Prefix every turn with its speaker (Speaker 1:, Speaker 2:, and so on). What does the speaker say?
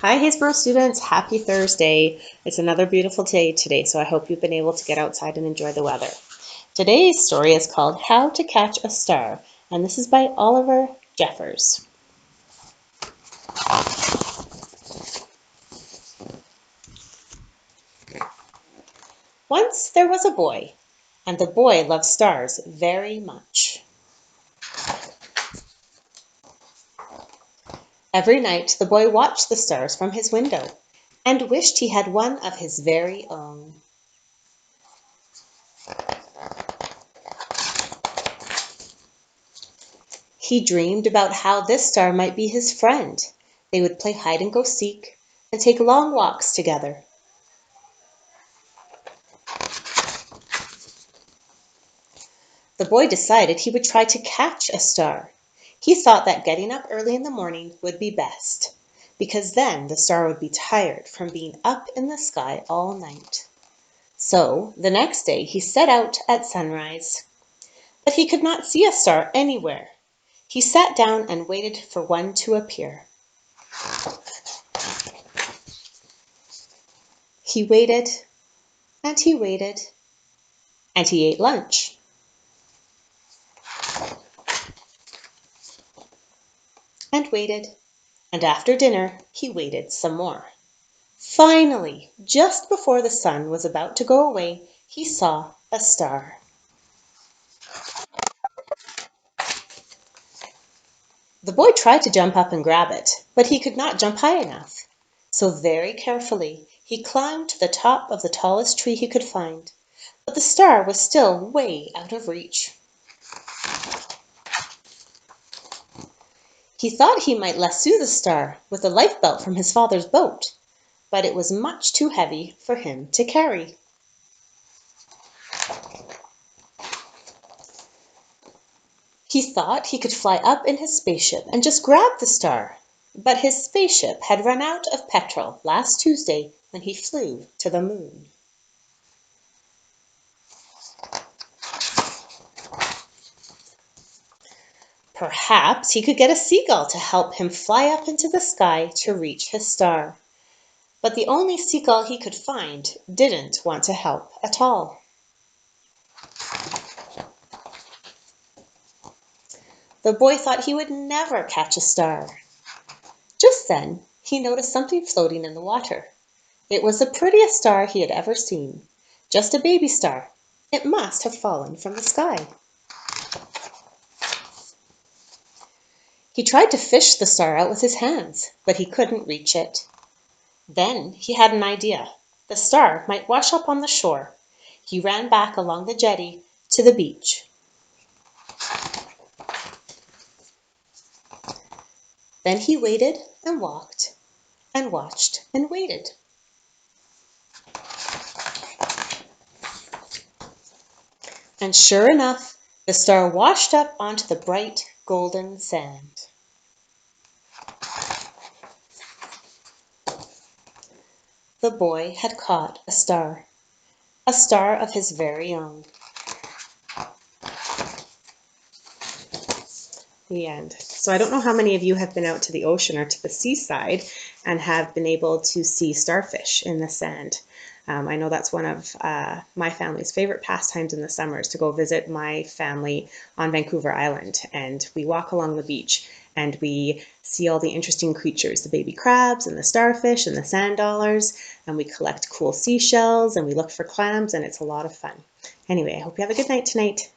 Speaker 1: Hi Haysboro students, happy Thursday. It's another beautiful day today, so I hope you've been able to get outside and enjoy the weather. Today's story is called How to Catch a Star, and this is by Oliver Jeffers. Once there was a boy, and the boy loved stars very much. Every night the boy watched the stars from his window and wished he had one of his very own. He dreamed about how this star might be his friend. They would play hide and go seek and take long walks together. The boy decided he would try to catch a star. He thought that getting up early in the morning would be best, because then the star would be tired from being up in the sky all night. So the next day he set out at sunrise. But he could not see a star anywhere. He sat down and waited for one to appear. He waited, and he waited, and he ate lunch. And waited, and after dinner he waited some more. Finally, just before the sun was about to go away, he saw a star. The boy tried to jump up and grab it, but he could not jump high enough. So very carefully he climbed to the top of the tallest tree he could find, but the star was still way out of reach. He thought he might lasso the star with a lifebelt from his father's boat, but it was much too heavy for him to carry. He thought he could fly up in his spaceship and just grab the star, but his spaceship had run out of petrol last Tuesday when he flew to the moon. Perhaps he could get a seagull to help him fly up into the sky to reach his star. But the only seagull he could find didn't want to help at all. The boy thought he would never catch a star. Just then, he noticed something floating in the water. It was the prettiest star he had ever seen. Just a baby star. It must have fallen from the sky. He tried to fish the star out with his hands, but he couldn't reach it. Then he had an idea. The star might wash up on the shore. He ran back along the jetty to the beach. Then he waited and walked and watched and waited. And sure enough, the star washed up onto the bright golden sand. The boy had caught a star of his very own. The end. So I don't know how many of you have been out to the ocean or to the seaside and have been able to see starfish in the sand. I know that's one of my family's favorite pastimes in the summer is to go visit my family on Vancouver Island. And we walk along the beach and we see all the interesting creatures, the baby crabs and the starfish and the sand dollars, and we collect cool seashells and we look for clams, and it's a lot of fun. Anyway, I hope you have a good night tonight.